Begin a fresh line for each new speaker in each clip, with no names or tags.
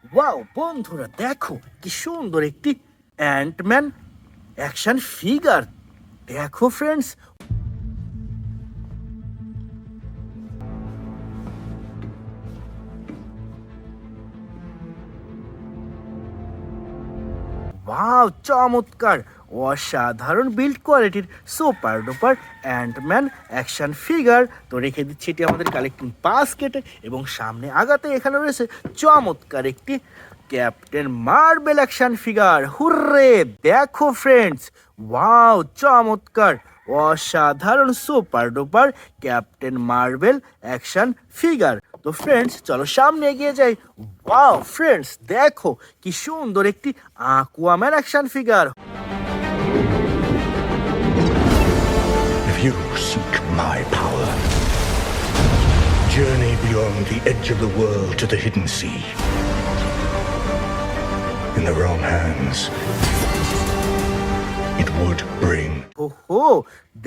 Wow বন্ধুরা, দেখো কি সুন্দর একটি অ্যান্টম্যান অ্যাকশন ফিগার। দেখো ফ্রেন্ডস, ওয়াও চমৎকার, অসাধারণ বিল্ড কোয়ালিটির super duper Ant Man action figure. তো রেখে দিচ্ছি এটি আমাদের কালেক্টিং বাস্কেটে, এবং সামনে আগাতে এখানে রয়েছে চমৎকার একটি Captain Marvel action figure. Hurray! দেখো ফ্রেন্ডস, ওয়াও চমৎকার, অসাধারণ super duper Captain Marvel action figure. তো ফ্রেন্ডস চলো সামনে এগিয়ে যাই। ওয়াও ফ্রেন্ডস, দেখো কি সুন্দর একটি Aquaman action figure.
If you seek my power, journey beyond the edge of the world to the hidden sea. In the wrong hands, it would bring.
ওহো,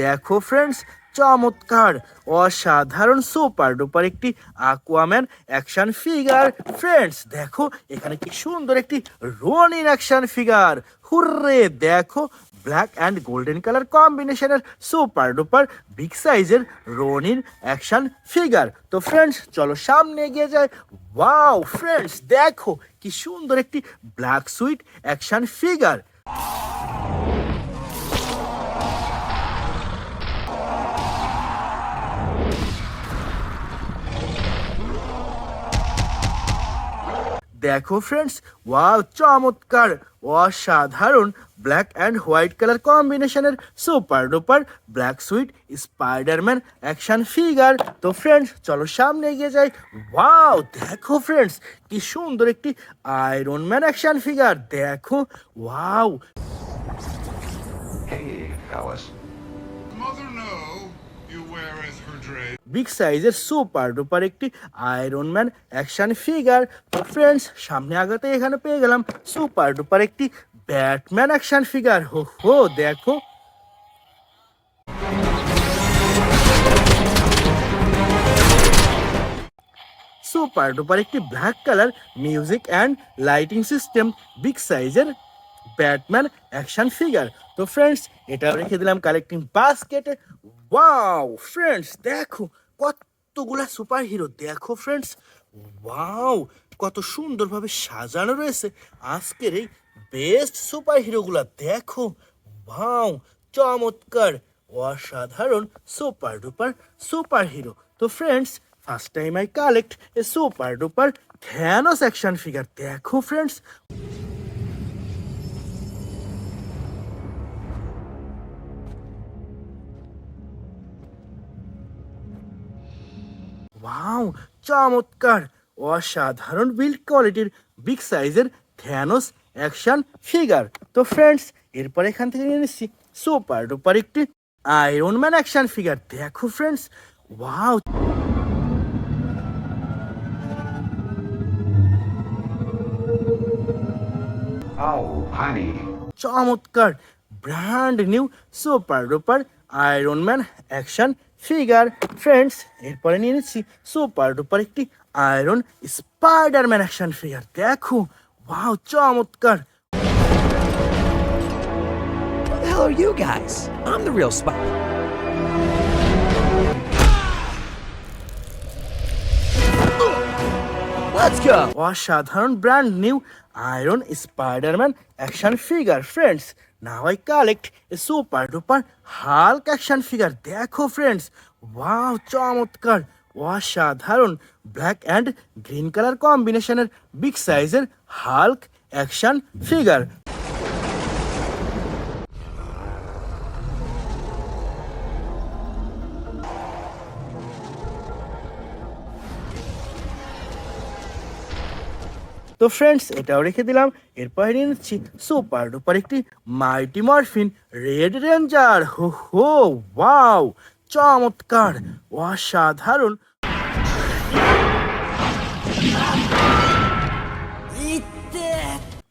দেখো ফ্রেন্ডস, চমৎকার, অসাধারণ সুপার ডুপার একটি Aquaman action figure. Friends দেখো এখানে কি সুন্দর একটি রোনিন অ্যাকশন ফিগার। হুররে! দেখো ব্ল্যাক অ্যান্ড গোল্ডেন কালার কম্বিনেশনের সুপার ডুপার বিগ সাইজের রোনিন অ্যাকশন ফিগার। তো ফ্রেন্ডস চলো সামনে এগিয়ে যায়। ওয়াও ফ্রেন্ডস, দেখো কি সুন্দর একটি ব্ল্যাক সুইট অ্যাকশন ফিগার। দেখো ফ্রেন্ডস, ওয়াও চমৎকার, অসাধারণ ব্ল্যাক অ্যান্ড হোয়াইট কালার কম্বিনেশনের super duper black suit Spiderman action figure. তো ফ্রেন্ডস চলো সামনে এগিয়ে যাই। ওয়াও দেখো ফ্রেন্ডস, কি সুন্দর একটি আয়রনম্যান অ্যাকশন ফিগার। দেখো wow,
Hey, fellas.
Mother know you wear as her dress.
Big সাইজের সুপার ডুপার একটি আয়রনম্যান অ্যাকশন ফিগার। তো ফ্রেন্ডস সামনে আগাতে এখানে পেয়ে গেলাম সুপার ডুপার একটি ব্যাটম্যান অ্যাকশন ফিগার। হো হো, দেখো সুপার ডুপার একটি black colour music and lighting system big সাইজের ব্যাটম্যান অ্যাকশন ফিগার। তো ফ্রেন্ডস এটা রেখে দিলাম কালেক্টিং বাস্কেটে। ওয়াও ফ্রেন্ডস, দেখো কতগুলা সুপার হিরো। দেখো ফ্রেন্ডস, ওয়াও কত সুন্দরভাবে সাজানো রয়েছে আজকের এই বেস্ট সুপার হিরোগুলা। দেখো ওয়াও চমৎকার, অসাধারণ সুপার ডুপার সুপার হিরো। তো friends first time I collect a super duper Thanos action figure. দেখো ফ্রেন্ডস, ওয়াও চমৎকার, অসাধারণ বিল্ড কোয়ালিটির বিগ সাইজের থ্যানোস অ্যাকশন ফিগার। তো ফ্রেন্ডস এরপর এখান থেকে নিয়ে নিচ্ছি সুপার ডুপার একটি আয়রনম্যান অ্যাকশন ফিগার। দেখো ফ্রেন্ডস, ওয়াও
Oh, honey.
চমৎকার, brand new super duper Iron Man action figure. Friends এরপরে নিয়ে নিচ্ছি সুপার ডুপার একটি আয়রন স্পাইডারম্যান অ্যাকশন ফিগার। দেখো ওয়াও চমৎকার,
Who the hell are you guys? I'm the real spy. Let's go.
অসাধারণ brand new iron Spiderman action figure. Friends now I collect a super duper Hulk action figure. দেখো friends, wow চমৎকার, অসাধারণ black and green colour কম্বিনেশনের big সাইজের Hulk action figure. তো friends এটাও রেখে দিলাম। এরপর নিয়ে নিচ্ছি সুপার ডুপার একটি মাইটি মরফিন রেড রেঞ্জার। হো হো, ওয়াও চমৎকার, অসাধারণ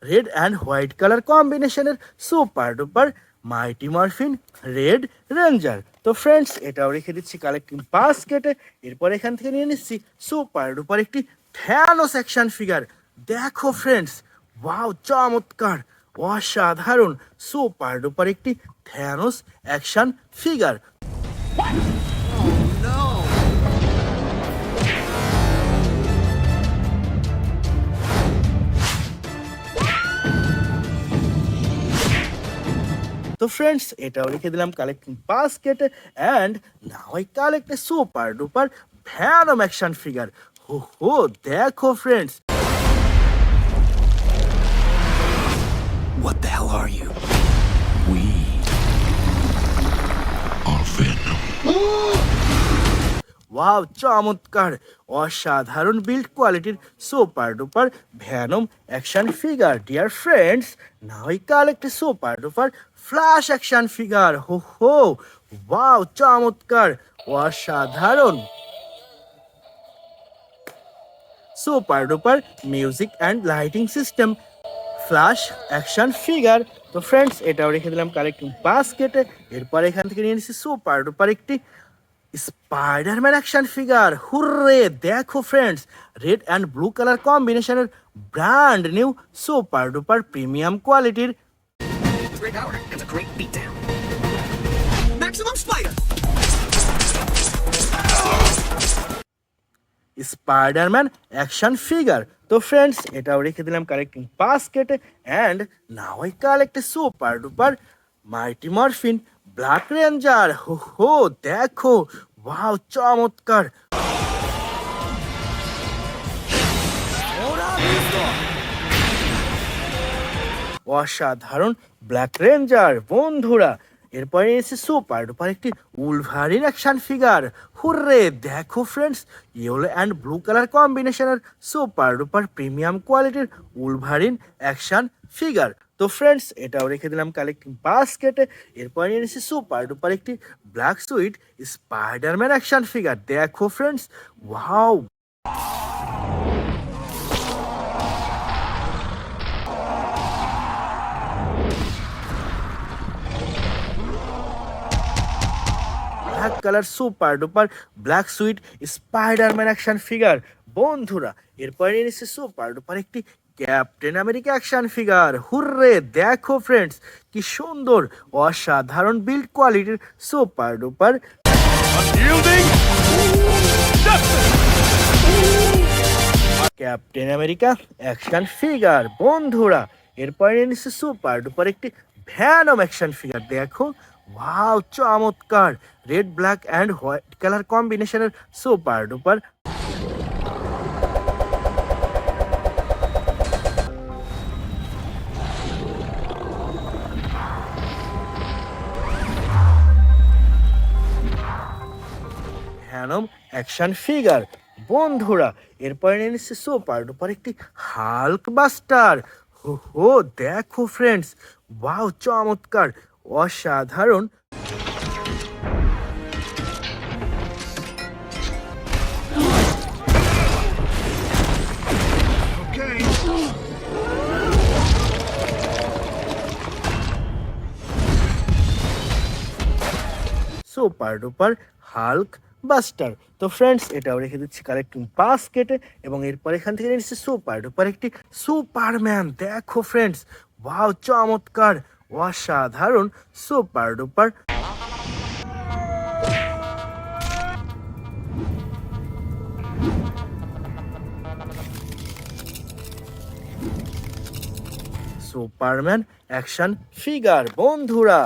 রেড অ্যান্ড হোয়াইট কালার কম্বিনেশনের super duper mighty morphin red ranger. তো ফ্রেন্ডস এটাও রেখে দিচ্ছি কালেক্টিং বাস্কেটে। এরপর এখান থেকে নিয়ে নিচ্ছি সুপার ডুপার একটি থ্যানোস অ্যাকশন ফিগার। দেখো ফ্রেন্ডস, ওয়াও চমৎকার, অসাধারণ, সুপার ডুপার একটি থ্যানোস অ্যাকশন ফিগার। তো ফ্রেন্ডস, এটাও রেখে দিলাম কালেক্টিং বাস্কেটে। And now I collect a super duper Venom action figure. হো হো, দেখো friends,
What the hell are you?
We are Venom.
Wow চমৎকার, অসাধারণ বিল্ড কোয়ালিটির super duper Venom action figure. Dear friends, now I collect a super duper Flash action figure. হো হো, wow চমৎকার, অসাধারণ, super duper music and lighting system flash action figure. তো friends, এটাও রেখে দিলাম কালেক্টিং বাস্কেটে। এরপর এখান থেকে নিয়ে নিচ্ছি সুপার ডুপার একটি স্পাইডারম্যান অ্যাকশন ফিগার। হুররে, দেখো friends, red and blue colour কম্বিনেশনের brand new super duper premium কোয়ালিটির
Great power and a great beatdown. Maximum Spider!
Spiderman action figure. তো ফ্রেন্ডস, এটাও রেখে দিলাম কালেক্টিং বাস্কেটে। And now I collect a super duper mighty morphin black ranger. হো হো, দেখো, ওয়াও চমৎকার, অসাধারণ ব্ল্যাক রেঞ্জার বন্ধুরা। এরপরে এসে সুপার ডুপার একটি উলভারিন অ্যাকশন ফিগার। হুররে, দেখো friends, yellow and blue colour কম্বিনেশনের সুপার ডুপার প্রিমিয়াম কোয়ালিটির উলভারিন অ্যাকশন ফিগার। তো ফ্রেন্ডস, এটাও রেখে দিলাম কালেক্টিং বাস্কেটে। এরপরে নিয়ে এসেছি সুপার ডুপার একটি black suit Spiderman action figure. দেখো friends, wow, black colour super duper black suit Spiderman action figure বন্ধুরা। এরপরে নিয়ে এসেছি সুপার ডুপার একটি Captain America action figure. Hurray, দেখো ফ্রেন্ডস, কি সুন্দর, অসাধারণ বিল্ড কোয়ালিটির super duper Captain America action figure বন্ধুরা। এরপরে নিয়ে এসেছি সুপার ডুপার একটি ভ্যানম অ্যাকশন ফিগার। দেখো, ওয়াও চমৎকার, red black and white colour কম্বিনেশনের super duper Venom action figure বন্ধুরা। এরপরে নিয়ে নিচ্ছে সুপার ডুপার একটি হাল্ক বাস্টার। হো হো, দেখো ফ্রেন্ডস, ওয়াও চমৎকার, অসাধারণ, সুপার ডুপার হাল্ক বাস্টার। তো ফ্রেন্ডস, এটাও রেখে দিচ্ছি কালেক্টিং বাস্কেটে। এবং এরপর এখান থেকে নিচ্ছি সুপার ডুপার একটি সুপারম্যান। দেখো ফ্রেন্ডস, ওয়াও চমৎকার, অসাধারণ, super duper Superman action figure বন্ধুরা।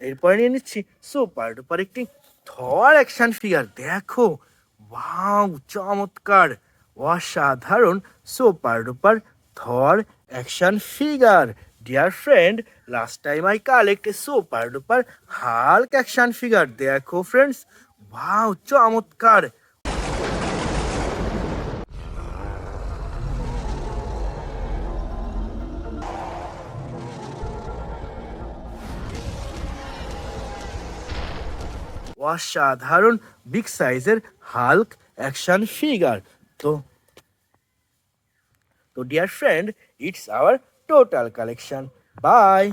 এরপরে নিয়ে নিচ্ছি সুপার ডুপার একটি থর অ্যাকশন ফিগার। দেখো, ওয়াও চমৎকার, অসাধারণ, super duper Thor action figure. Dear friend, last time I collect a super duper Hulk action figure. দেখো ফ্রেন্ডস, ওয়াও চমৎকার, অসাধারণ বিগ সাইজের হাল্ক অ্যাকশন ফিগার। তো dear friend, it's our total collection. By.